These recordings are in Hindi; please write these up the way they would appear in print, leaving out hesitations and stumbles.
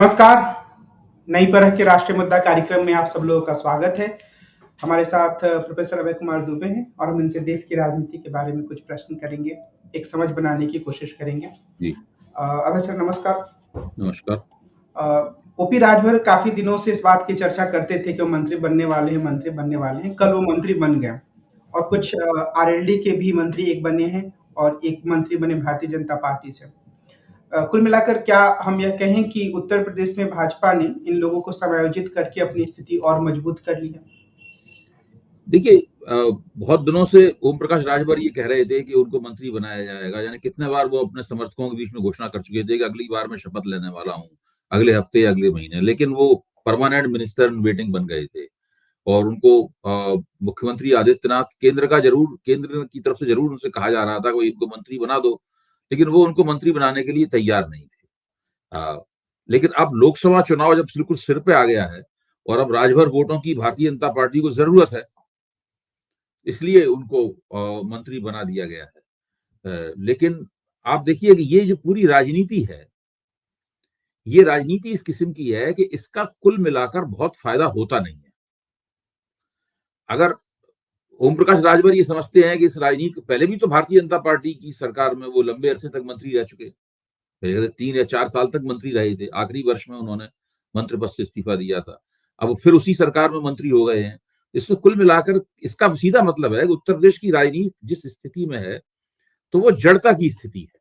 नमस्कार। नई परख के राष्ट्रीय मुद्दा कार्यक्रम में आप सब लोगों का स्वागत है। हमारे साथ प्रोफेसर अभय कुमार दुबे हैं और हम इनसे देश की राजनीति के बारे में कुछ प्रश्न करेंगे, एक समझ बनाने की कोशिश करेंगे। जी अभय सर नमस्कार। नमस्कार। ओपी राजभर काफी दिनों से इस बात की चर्चा करते थे कि वो मंत्री बनने वाले हैं, मंत्री बनने वाले हैं। कल वो मंत्री बन गए और कुछ आरएलडी के भी मंत्री एक बने हैं और एक मंत्री बने भारतीय जनता पार्टी से। कुल मिलाकर क्या हम यह कहें कि उत्तर प्रदेश में भाजपा ने इन लोगों को समायोजित करके अपनी स्थिति और मजबूत कर ली है? देखिए, बहुत दिनों से ओम प्रकाश राजभर ये कह रहे थे कि उनको मंत्री बनाया जाएगा। यानी कितने बार वो अपने समर्थकों के बीच में घोषणा कर चुके थे कि अगली बार मैं शपथ लेने वाला हूँ, अगले हफ्ते या अगले महीने। लेकिन वो परमानेंट मिनिस्टर इन वेटिंग बन गए थे और उनको मुख्यमंत्री आदित्यनाथ केंद्र की तरफ से जरूर उनसे कहा जा रहा था कि इनको मंत्री बना दो, लेकिन वो उनको मंत्री बनाने के लिए तैयार नहीं थे। लेकिन अब लोकसभा चुनाव जब बिल्कुल सिर पे आ गया है और अब राजभर वोटों की भारतीय जनता पार्टी को जरूरत है, इसलिए उनको मंत्री बना दिया गया है। लेकिन आप देखिए कि ये जो पूरी राजनीति है, ये राजनीति इस किस्म की है कि इसका कुल मिलाकर बहुत फायदा होता नहीं है। अगर ओम प्रकाश राजभर ये समझते हैं कि इस राजनीति, पहले भी तो भारतीय जनता पार्टी की सरकार में वो लंबे अरसे तक मंत्री रह चुके, मेरे ख्याल से 3 या 4 साल तक मंत्री रहे थे। आखिरी वर्ष में उन्होंने मंत्री पद से इस्तीफा दिया था। अब फिर उसी सरकार में मंत्री हो गए हैं। इससे कुल मिलाकर इसका सीधा मतलब है कि उत्तर प्रदेश की राजनीति जिस स्थिति में है, तो वो जड़ता की स्थिति है।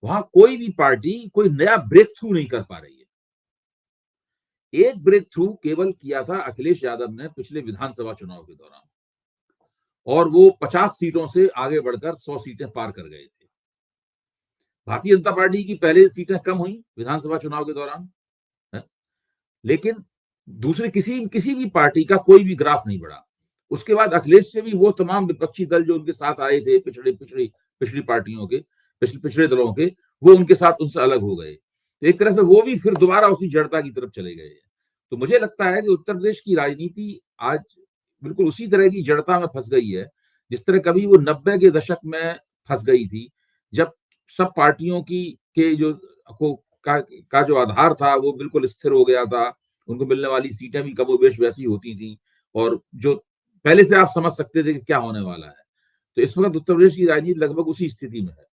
वहां कोई भी पार्टी कोई नया ब्रेक थ्रू नहीं कर पा रही है। एक ब्रेक थ्रू केवल किया था अखिलेश यादव ने पिछले विधानसभा चुनाव के दौरान, और वो 50 सीटों से आगे बढ़कर 100 सीटें पार कर गए थे। भारतीय जनता पार्टी की पहले सीटें कम हुई विधानसभा चुनाव के दौरान, लेकिन दूसरे किसी भी पार्टी का कोई भी ग्राफ नहीं बढ़ा। उसके बाद अखिलेश से भी वो तमाम विपक्षी दल जो उनके साथ आए थे, पिछड़ी पार्टियों के, पिछड़े दलों के, वो उनके साथ उनसे अलग हो गए। तो एक तरह से वो भी फिर दोबारा उसी जड़ता की तरफ चले गए। तो मुझे लगता है कि उत्तर प्रदेश की राजनीति आज बिल्कुल उसी तरह की जड़ता में फंस गई है, जिस तरह कभी वो 90 के दशक में फंस गई थी, जब सब पार्टियों की के जो को का जो आधार था वो बिल्कुल स्थिर हो गया था। उनको मिलने वाली सीटें भी कमोबेश वैसी होती थी और जो पहले से आप समझ सकते थे कि क्या होने वाला है। तो इस वक्त उत्तर प्रदेश की राजनीति लगभग उसी स्थिति में है।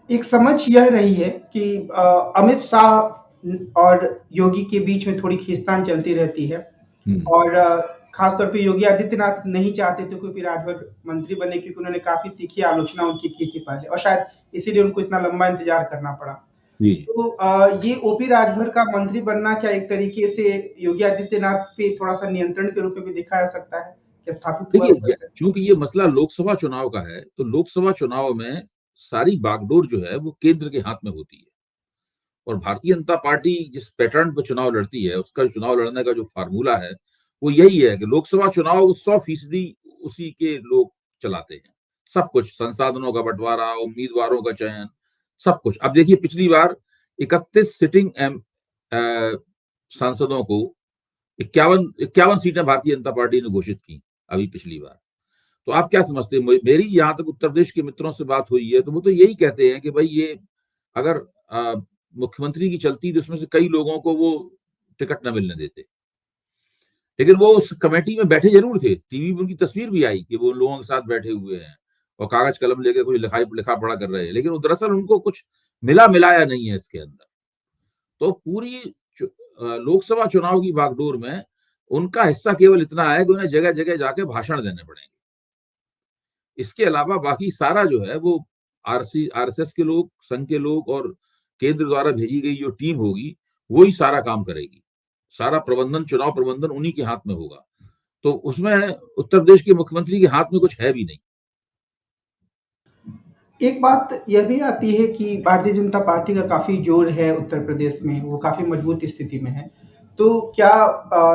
एक समझ यह रही है कि अमित शाह और योगी के बीच में थोड़ी खींचतान चलती रहती है और खासतौर पे योगी आदित्यनाथ नहीं चाहते थे कि राजभर मंत्री बने, क्योंकि उन्होंने काफी तीखी आलोचना उनकी की थी पहले और शायद इसीलिए उनको इतना लंबा इंतजार करना पड़ा। तो ये ओपी राजभर का मंत्री बनना क्या एक तरीके से योगी आदित्यनाथ पे थोड़ा सा नियंत्रण के रूप में भी देखा जा सकता है, क्या स्थापित हुआ? क्योंकि ये मसला लोकसभा चुनाव का है, तो लोकसभा चुनाव में सारी बागडोर जो है वो केंद्र के हाथ में होती है और भारतीय जनता पार्टी जिस पैटर्न पर चुनाव लड़ती है, उसका चुनाव लड़ने का जो फार्मूला है वो यही है कि लोकसभा चुनाव 100% उसी के लोग चलाते हैं। सब कुछ, संसाधनों का बंटवारा, उम्मीदवारों का चयन, सब कुछ। अब देखिए, पिछली बार 31 सिटिंग सांसदों को 51 सीटें भारतीय जनता पार्टी ने घोषित की अभी पिछली बार। तो आप क्या समझते हैं? मेरी यहाँ तक उत्तर प्रदेश के मित्रों से बात हुई है तो वो तो यही कहते हैं कि भाई ये अगर मुख्यमंत्री की चलती तो उसमें से कई लोगों को वो टिकट न मिलने देते, लेकिन वो उस कमेटी में बैठे जरूर थे। टीवी में उनकी तस्वीर भी आई कि वो लोगों के साथ बैठे हुए हैं और कागज कलम लेकर कुछ लिखा पढ़ा कर रहे हैं, लेकिन दरअसल उनको कुछ मिलाया नहीं है इसके अंदर। तो पूरी लोकसभा चुनाव की बागडोर में उनका हिस्सा केवल इतना है कि उन्हें जगह जगह जाके भाषण देने पड़ेंगे। इसके अलावा बाकी सारा जो है वो आरएसएस के लोग, संघ के लोग और केंद्र द्वारा भेजी गई जो टीम होगी वही सारा काम करेगी। सारा प्रबंधन, चुनाव प्रबंधन उन्हीं के हाथ में होगा। तो उसमें उत्तर प्रदेश के मुख्यमंत्री के हाथ में कुछ है भी नहीं। एक बात यह भी आती है कि भारतीय जनता पार्टी का काफी जोर है उत्तर प्रदेश में, वो काफी मजबूत स्थिति में है। तो क्या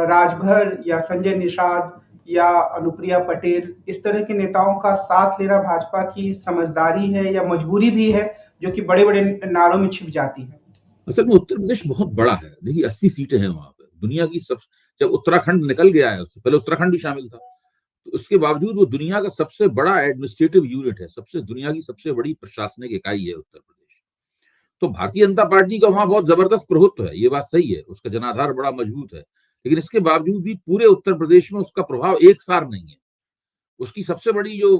राजभर या संजय निषाद या अनुप्रिया पटेल इस तरह के नेताओं का साथ लेना भाजपा की समझदारी है या मजबूरी भी है, जो कि बड़े बड़े नारों में छिप जाती है? असल में उत्तर प्रदेश बहुत बड़ा है। देखिए, 80 सीटें हैं वहां पर। दुनिया की सब, जब उत्तराखंड निकल गया है, उससे पहले उत्तराखंड भी शामिल था, तो उसके बावजूद वो दुनिया का सबसे बड़ा एडमिनिस्ट्रेटिव यूनिट है, दुनिया की सबसे बड़ी प्रशासनिक इकाई है उत्तर प्रदेश। तो भारतीय जनता पार्टी का वहां बहुत जबरदस्त प्रभुत्व है, ये बात सही है, उसका जनाधार बड़ा मजबूत है, लेकिन इसके बावजूद भी पूरे उत्तर प्रदेश में उसका प्रभाव एक सार नहीं है। उसकी सबसे बड़ी जो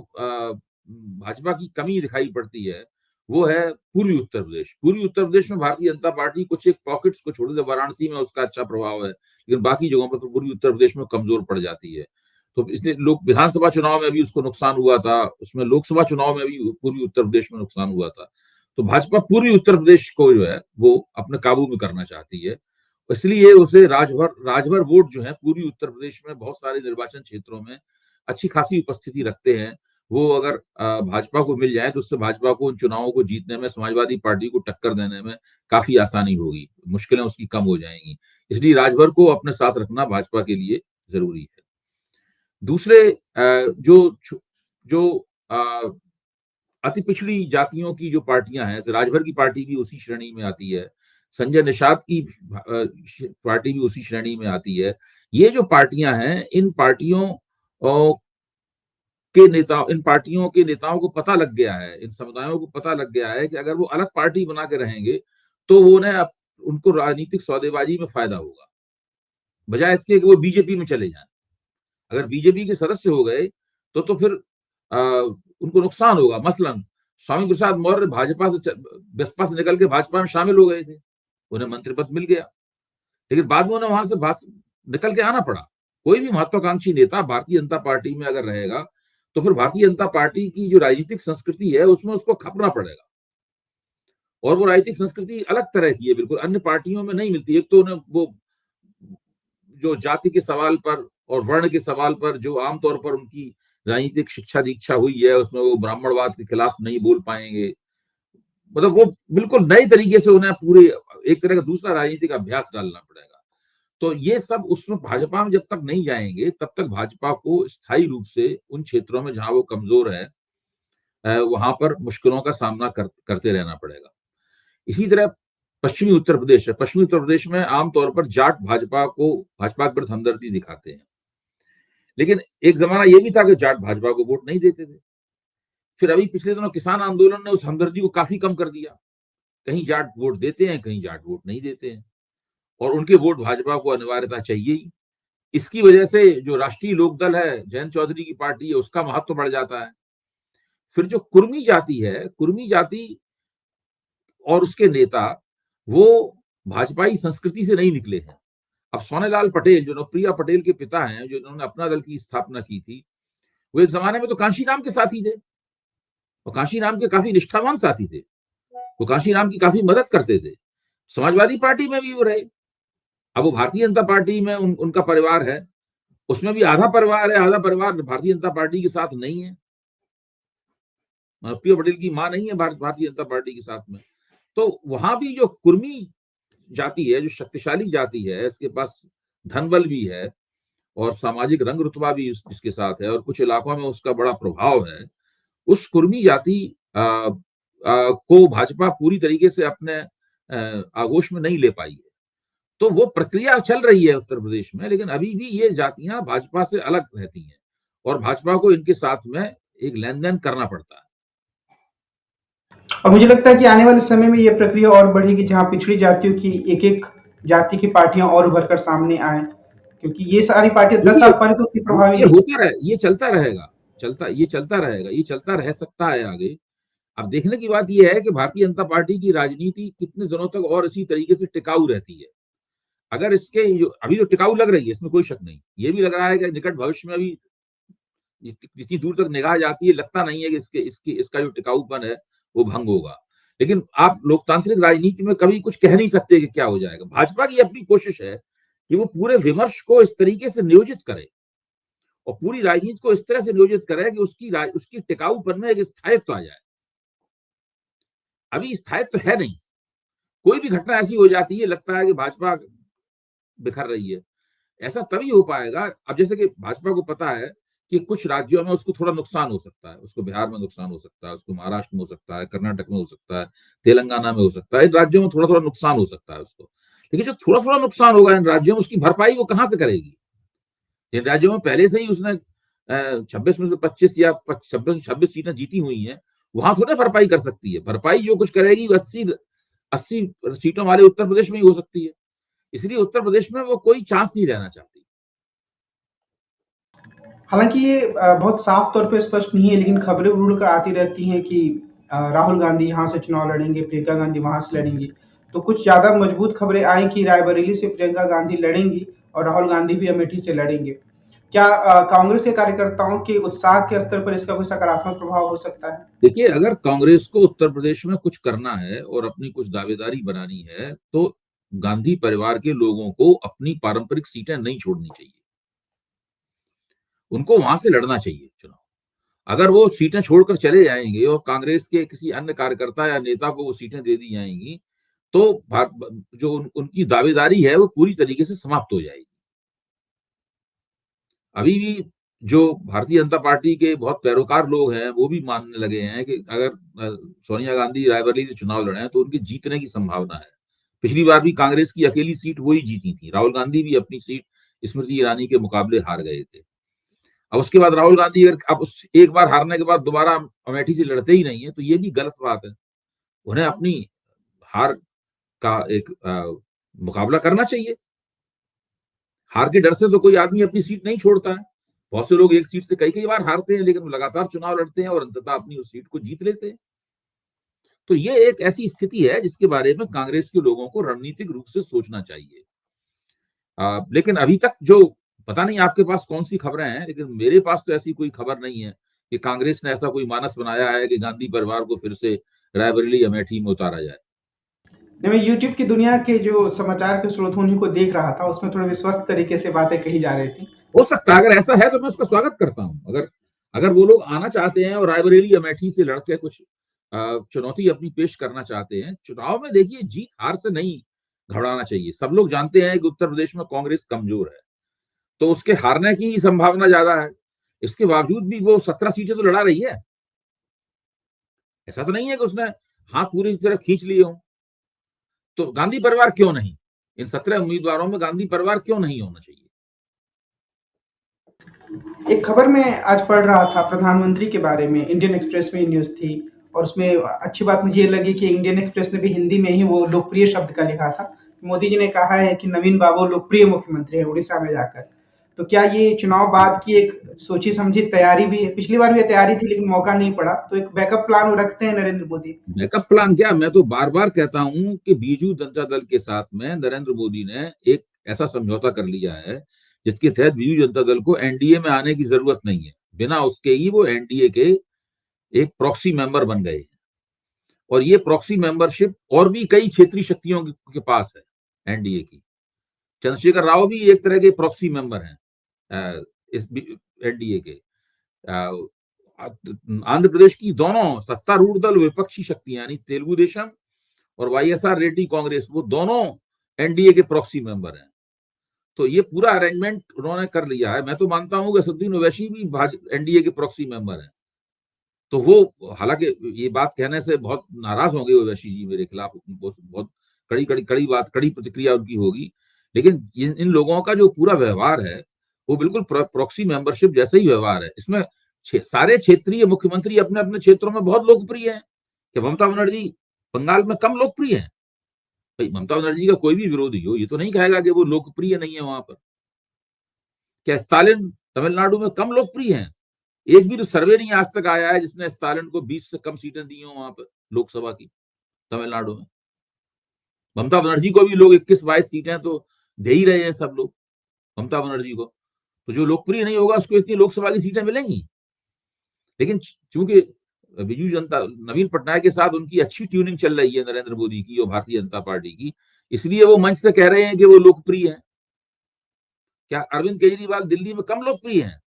भाजपा की कमी दिखाई पड़ती है, वो है पूर्वी उत्तर प्रदेश। पूर्वी उत्तर प्रदेश में भारतीय जनता पार्टी कुछ एक पॉकेट्स को छोड़ दे, वाराणसी में उसका अच्छा प्रभाव है, लेकिन बाकी जगहों पर तो पूर्वी उत्तर प्रदेश में कमजोर पड़ जाती है। तो इसलिए लोग विधानसभा चुनाव में भी उसको नुकसान हुआ था, उसमें लोकसभा चुनाव में भी पूर्वी उत्तर प्रदेश में नुकसान हुआ था। तो भाजपा पूर्वी उत्तर प्रदेश को जो है वो अपने काबू में करना चाहती है, इसलिए उसे राजभर वोट जो है पूर्वी उत्तर प्रदेश में बहुत सारे निर्वाचन क्षेत्रों में अच्छी खासी उपस्थिति रखते हैं। वो अगर भाजपा को मिल जाए तो उससे भाजपा को उन चुनावों को जीतने में, समाजवादी पार्टी को टक्कर देने में काफी आसानी होगी, मुश्किलें उसकी कम हो जाएंगी। इसलिए राजभर को अपने साथ रखना भाजपा के लिए जरूरी है। दूसरे जो जो अति पिछड़ी जातियों की जो पार्टियां हैं, राजभर की पार्टी भी उसी श्रेणी में आती है, संजय निषाद की पार्टी भी उसी श्रेणी में आती है। ये जो पार्टियां हैं, इन पार्टियों के नेताओं को पता लग गया है, इन समुदायों को पता लग गया है कि अगर वो अलग पार्टी बना के रहेंगे तो वो उनको राजनीतिक सौदेबाजी में फायदा होगा, बजाय इसके कि वो बीजेपी में चले जाएं। अगर बीजेपी के सदस्य हो गए तो फिर उनको नुकसान होगा। मसलन स्वामी प्रसाद मौर्य बसपा से निकल के भाजपा में शामिल हो गए थे, उन्हें मंत्री पद मिल गया, लेकिन बाद में उन्हें वहां से निकल के आना पड़ा। कोई भी महत्वाकांक्षी नेता भारतीय जनता पार्टी में अगर रहेगा तो फिर भारतीय जनता पार्टी की जो राजनीतिक संस्कृति है उसमें उसको खपना पड़ेगा, और वो राजनीतिक संस्कृति अलग तरह की है, बिल्कुल अन्य पार्टियों में नहीं मिलती। एक तो उन्हें वो जो जाति के सवाल पर और वर्ण के सवाल पर जो आमतौर पर उनकी राजनीतिक शिक्षा दीक्षा हुई है, उसमें वो ब्राह्मणवाद के खिलाफ नहीं बोल पाएंगे। मतलब वो बिल्कुल नए तरीके से उन्हें पूरे एक तरह का दूसरा राजनीतिक अभ्यास डालना पड़ेगा। तो ये सब उसमें भाजपा में जब तक नहीं जाएंगे तब तक भाजपा को स्थायी रूप से उन क्षेत्रों में जहां वो कमजोर है वहां पर मुश्किलों का सामना करते रहना पड़ेगा। इसी तरह पश्चिमी उत्तर प्रदेश है। पश्चिमी उत्तर प्रदेश में आमतौर पर जाट भाजपा के प्रति हमदर्दी दिखाते हैं, लेकिन एक जमाना ये भी था कि जाट भाजपा को वोट नहीं देते थे। फिर अभी पिछले दिनों किसान आंदोलन ने उस हमदर्दी को काफी कम कर दिया, कहीं जाट वोट देते हैं, कहीं जाट वोट नहीं देते हैं, और उनके वोट भाजपा को अनिवार्यता चाहिए ही। इसकी वजह से जो राष्ट्रीय लोकदल है, जयंत चौधरी की पार्टी है, उसका महत्व बढ़ जाता है। फिर जो कुर्मी जाति है, कुर्मी जाति और उसके नेता वो भाजपाई संस्कृति से नहीं निकले हैं। अब सोनेलाल पटेल जो नवप्रिया पटेल के पिता हैं, जो इन्होंने अपना दल की स्थापना की थी, वो एक जमाने में तो कांशीराम के साथी थे, और कांशीराम के काफी निष्ठावान साथी थे, वो कांशीराम की काफी मदद करते थे। समाजवादी पार्टी में भी वो रहे। अब वो भारतीय जनता पार्टी में उनका परिवार है, उसमें भी आधा परिवार है, आधा परिवार भारतीय जनता पार्टी के साथ नहीं है। प्रिया पटेल की मां नहीं है भारतीय जनता पार्टी के साथ में। तो वहां भी जो कुर्मी जाति है, जो शक्तिशाली जाति है, इसके पास धन बल भी है और सामाजिक रंग रुतबा भी इसके साथ है, और कुछ इलाकों में उसका बड़ा प्रभाव है। उस कुर्मी जाति को भाजपा पूरी तरीके से अपने आगोश में नहीं ले पाई है। तो वो प्रक्रिया चल रही है उत्तर प्रदेश में, लेकिन अभी भी ये जातियां भाजपा से अलग रहती हैं और भाजपा को इनके साथ में एक लेन देन करना पड़ता है। और मुझे लगता है कि आने वाले समय में ये प्रक्रिया और बढ़ेगी, जहां पिछड़ी जातियों की एक-एक जाति की पार्टियां और उभर कर सामने आए, क्योंकि ये सारी पार्टियां 10 साल पहले तो उतनी प्रभावी ये होता रहे, ये चलता रहेगा, ये चलता रह सकता है आगे। अब देखने की बात यह है कि भारतीय जनता पार्टी की राजनीति कितने दिनों तक और इसी तरीके से टिकाऊ रहती है। अगर इसके अभी जो टिकाऊ लग रही है, इसमें कोई शक नहीं, ये भी लग रहा है कि निकट भविष्य में अभी जितनी दूर तक निगाह जाती है, लगता नहीं है कि इसका जो टिकाऊपन है वो भंग होगा। लेकिन आप लोकतांत्रिक राजनीति में कभी कुछ कह नहीं सकते कि क्या हो जाएगा। भाजपा की अपनी कोशिश है कि वो पूरे विमर्श को इस तरीके से नियोजित करे और पूरी राजनीति को इस तरह से नियोजित करे कि उसकी टिकाऊपन में एक स्थायित्व आ जाए। अभी स्थायित्व है नहीं, कोई भी घटना ऐसी हो जाती है, लगता है कि भाजपा बिखर रही है। ऐसा तभी हो पाएगा, अब जैसे कि भाजपा को पता है कि कुछ राज्यों में उसको थोड़ा नुकसान हो सकता है, उसको बिहार में नुकसान हो सकता है, उसको महाराष्ट्र में हो सकता है, कर्नाटक में हो सकता है, तेलंगाना में हो सकता है, इन राज्यों में थोड़ा थोड़ा नुकसान हो सकता है उसको। लेकिन जो थोड़ा थोड़ा नुकसान होगा इन राज्यों में, उसकी भरपाई वो कहां से करेगी? जिन राज्यों में पहले से ही उसने 26 में से 25 या 26 सीटें जीती हुई हैं, वहां थोड़ा भरपाई कर सकती है। भरपाई जो कुछ करेगी 80 80 सीटों वाले उत्तर प्रदेश में ही हो सकती है। इसलिए उत्तर प्रदेश में वो कोई चांस नहीं रहना चाहती। हालांकि ये बहुत साफ तौर पे स्पष्ट नहीं है, लेकिन खबरें उड़ कर आती रहती हैं कि राहुल गांधी यहाँ से चुनाव लड़ेंगे, प्रियंका गांधी वहां से लड़ेंगी। तो कुछ ज्यादा मजबूत खबरें आई कि रायबरेली से प्रियंका गांधी लड़ेंगी और राहुल गांधी भी अमेठी से लड़ेंगे। क्या कांग्रेस के कार्यकर्ताओं के उत्साह के स्तर पर इसका कोई सकारात्मक प्रभाव हो सकता है? देखिए, अगर कांग्रेस को उत्तर प्रदेश में कुछ करना है और अपनी कुछ दावेदारी बनानी है, तो गांधी परिवार के लोगों को अपनी पारंपरिक सीटें नहीं छोड़नी चाहिए। उनको वहां से लड़ना चाहिए चुनाव। अगर वो सीटें छोड़कर चले जाएंगे और कांग्रेस के किसी अन्य कार्यकर्ता या नेता को वो सीटें दे दी जाएंगी, तो जो उनकी दावेदारी है वो पूरी तरीके से समाप्त हो जाएगी। अभी भी जो भारतीय जनता पार्टी के बहुत पैरोकार लोग हैं वो भी मानने लगे हैं कि अगर सोनिया गांधी रायबरेली से चुनाव लड़े तो उनके जीतने की संभावना है। पिछली बार भी कांग्रेस की अकेली सीट वही जीती थी। राहुल गांधी भी अपनी सीट स्मृति ईरानी के मुकाबले हार गए थे। अब उसके बाद राहुल गांधी अगर अब एक बार हारने के बाद दोबारा अमेठी से लड़ते ही नहीं है तो ये भी गलत बात है। उन्हें अपनी हार का एक मुकाबला करना चाहिए। हार के डर से तो कोई आदमी अपनी सीट नहीं छोड़ता है। बहुत से लोग एक सीट से कई बार हारते हैं, लेकिन लगातार चुनाव लड़ते हैं और अंततः अपनी उस सीट को जीत लेते हैं। तो ये एक ऐसी स्थिति है जिसके बारे में कांग्रेस के लोगों को रणनीतिक रूप से सोचना चाहिए। लेकिन अभी तक जो पता नहीं आपके पास कौन सी खबरें हैं, लेकिन मेरे पास तो ऐसी कोई खबर नहीं है कि कांग्रेस ने ऐसा कोई मानस बनाया है कि गांधी परिवार को फिर से रायबरेली अमेठी में उतारा जाए। मैं यूट्यूब की दुनिया के जो समाचार के स्रोत उन्हीं को देख रहा था, उसमें थोड़े विश्वस्त तरीके से बातें कही जा रही थी। हो सकता है, अगर ऐसा है तो मैं उसका स्वागत करता हूँ। अगर वो लोग आना चाहते हैं और रायबरेली अमेठी से लड़के कुछ चुनौती अपनी पेश करना चाहते हैं चुनाव में, देखिए जीत हार से नहीं घबराना चाहिए। सब लोग जानते हैं कि उत्तर प्रदेश में कांग्रेस कमजोर है, तो उसके हारने की संभावना ज्यादा है। इसके बावजूद भी वो 17 सीटें तो लड़ा रही है। ऐसा तो नहीं है कि उसने हाथ पूरी तरह खींच लिए हो। तो गांधी परिवार क्यों नहीं? इन 17 उम्मीदवारों में गांधी परिवार क्यों नहीं होना चाहिए? एक खबर मैं आज पढ़ रहा था प्रधानमंत्री के बारे में, इंडियन एक्सप्रेस में न्यूज़ थी और उसमें अच्छी बात मुझे ये लगी कि इंडियन एक्सप्रेस ने भी हिंदी में ही वो लोकप्रिय शब्द का लिखा था। मोदी जी ने कहा है कि नवीन बाबू लोकप्रिय मुख्यमंत्री है उड़ीसा में जाकर। तो क्या ये चुनाव बाद की एक सोची समझी तैयारी भी है? पिछली बार भी तैयारी थी लेकिन मौका नहीं पड़ा, तो एक बैकअप प्लान वो रखते हैं नरेंद्र मोदी? बैकअप प्लान क्या, मैं तो बार बार कहता हूं कि बीजू जनता दल के साथ में नरेंद्र मोदी ने एक ऐसा समझौता कर लिया है जिसके तहत बीजू जनता दल को एनडीए में आने की जरूरत नहीं है। बिना उसके ही वो एनडीए के एक प्रॉक्सी मेंबर बन गए। और ये प्रॉक्सी मेंबरशिप और भी कई क्षेत्रीय शक्तियों के पास है एनडीए की। चंद्रशेखर राव भी एक तरह के प्रॉक्सी मेंबर हैं इस एनडीए के। आंध्र प्रदेश की दोनों सत्तारूढ़ दल विपक्षी शक्तियां यानी तेलुगु देशम और वाईएसआर रेड्डी कांग्रेस, वो दोनों एनडीए के प्रॉक्सी मेंबर हैं। तो ये पूरा अरेंजमेंट उन्होंने कर लिया है। मैं तो मानता हूं कि असदुद्दीन ओवैसी भी एनडीए के प्रॉक्सी मेंबर हैं। तो वो हालांकि ये बात कहने से बहुत नाराज होंगे ओवैसी जी मेरे खिलाफ, बहुत कड़ी प्रतिक्रिया उनकी होगी। लेकिन इन लोगों का जो पूरा व्यवहार है वो बिल्कुल प्रॉक्सी मेंबरशिप जैसा ही व्यवहार है। इसमें सारे क्षेत्रीय मुख्यमंत्री अपने अपने क्षेत्रों में बहुत लोकप्रिय हैं। कि ममता बनर्जी बंगाल में कम लोकप्रिय है? भाई ममता बनर्जी का कोई भी विरोधी हो ये तो नहीं कहेगा कि वो लोकप्रिय नहीं है वहां पर। क्या स्टालिन तमिलनाडु में कम लोकप्रिय है? एक भी तो सर्वे नहीं आज तक आया है जिसने स्टालिन को 20 से कम सीटें दी हो वहां पर लोकसभा की तमिलनाडु में। ममता बनर्जी को भी लोग 21-22 सीटें तो दे ही रहे हैं सब लोग ममता बनर्जी को। तो जो लोकप्रिय नहीं होगा उसको इतनी लोकसभा की सीटें मिलेंगी। लेकिन चूंकि बीजू जनता नवीन पटनायक के साथ उनकी अच्छी ट्यूनिंग चल रही है नरेंद्र मोदी की और भारतीय जनता पार्टी की, इसलिए वो मंच से कह रहे हैं कि वो लोकप्रिय हैं। क्या अरविंद केजरीवाल दिल्ली में कम लोकप्रिय हैं?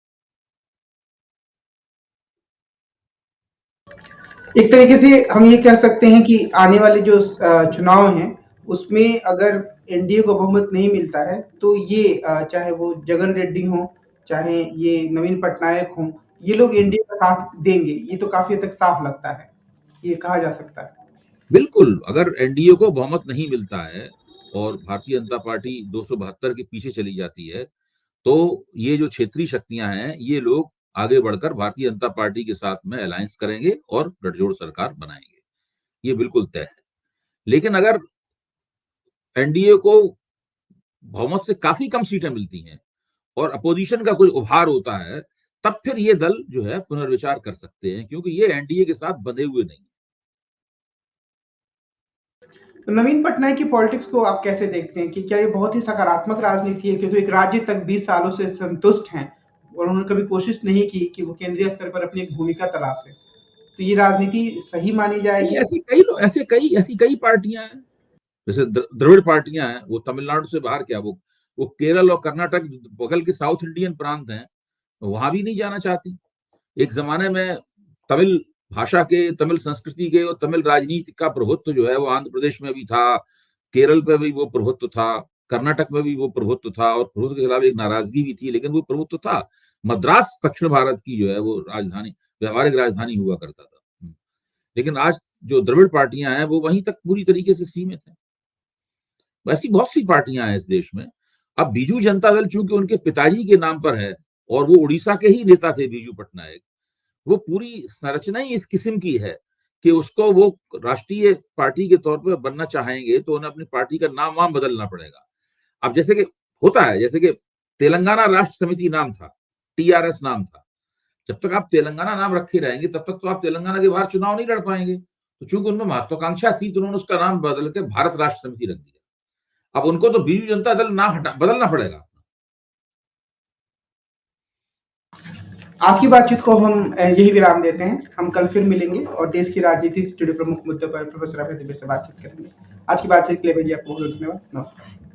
एक तरीके से हम ये कह सकते हैं कि आने वाले जो चुनाव हैं उसमें अगर एनडीए को बहुमत नहीं मिलता है तो ये चाहे वो जगन रेड्डी हो, चाहे ये नवीन पटनायक हो, ये लोग एनडीए का साथ देंगे। ये तो काफी हद तक साफ लगता है, ये कहा जा सकता है। बिल्कुल, अगर एनडीए को बहुमत नहीं मिलता है और भारतीय जनता पार्टी 272 के पीछे चली जाती है तो ये जो क्षेत्रीय शक्तियां हैं ये लोग आगे बढ़कर भारतीय जनता पार्टी के साथ में अलायंस करेंगे और गठजोड़ सरकार बनाएंगे। ये बिल्कुल तय है। लेकिन अगर एनडीए को बहुमत से काफी कम सीटें मिलती हैं और अपोजिशन का कोई उभार होता है, तब फिर ये दल जो है पुनर्विचार कर सकते हैं, क्योंकि ये एनडीए के साथ बंधे हुए नहीं। तो नवीन पटनायक की पॉलिटिक्स को आप कैसे देखते हैं कि क्या ये बहुत ही सकारात्मक राजनीति है, क्योंकि एक राज्य तक 20 सालों से संतुष्ट हैं और उन्होंने कभी कोशिश नहीं की कि वो केंद्रीय स्तर पर अपनी एक भूमिका तलाशें। तो ये राजनीति सही मानी जाएगी? ऐसी कई पार्टियां हैं, जैसे द्रविड़ पार्टियां हैं, वो तमिलनाडु से बाहर क्या, वो केरल और कर्नाटक बगल के साउथ इंडियन प्रांत हैं, वहां भी नहीं जाना चाहती। एक जमाने में तमिल भाषा के, तमिल संस्कृति के और तमिल राजनीति का प्रभुत्व जो है वो आंध्र प्रदेश में भी था, केरल पे भी वो प्रभुत्व था, कर्नाटक में भी वो प्रभुत्व था, और प्रभुत्व के खिलाफ एक नाराजगी भी थी, लेकिन वो प्रभुत्व था। मद्रास दक्षिण भारत की जो है वो राजधानी, व्यवहारिक राजधानी हुआ करता था। लेकिन आज जो द्रविड़ पार्टियां हैं वो वहीं तक पूरी तरीके से सीमित है। ऐसी बहुत सी पार्टियां हैं इस देश में। अब बीजू जनता दल चूंकि उनके पिताजी के नाम पर है और वो उड़ीसा के ही नेता थे बीजू पटनायक, वो पूरी संरचना ही इस किस्म की है कि उसको वो राष्ट्रीय पार्टी के तौर पर बनना चाहेंगे तो उन्हें अपनी पार्टी का नाम वाम बदलना पड़ेगा। अब जैसे कि होता है, जैसे कि तेलंगाना राष्ट्र समिति नाम था, टीआरएस नाम था। जब तक आप तेलंगाना नाम रखे रहेंगे तब तक तो आप तेलंगाना के बाहर चुनाव नहीं लड़ पाएंगे। तो चूंकि उनमें महत्वाकांक्षा थी तो उन्होंने उसका नाम बदल के भारत राष्ट्र समिति रख दिया। अब उनको तो बीजू जनता दल नाम बदलना पड़ेगा। आज की बातचीत को हम यही विराम देते हैं। हम कल फिर मिलेंगे और देश की राजनीति से जुड़े प्रमुख मुद्दों पर प्रोफेसर अभय दुबे से बातचीत करेंगे। आज की बातचीत के लिए भैया आपको बहुत धन्यवाद। नमस्कार।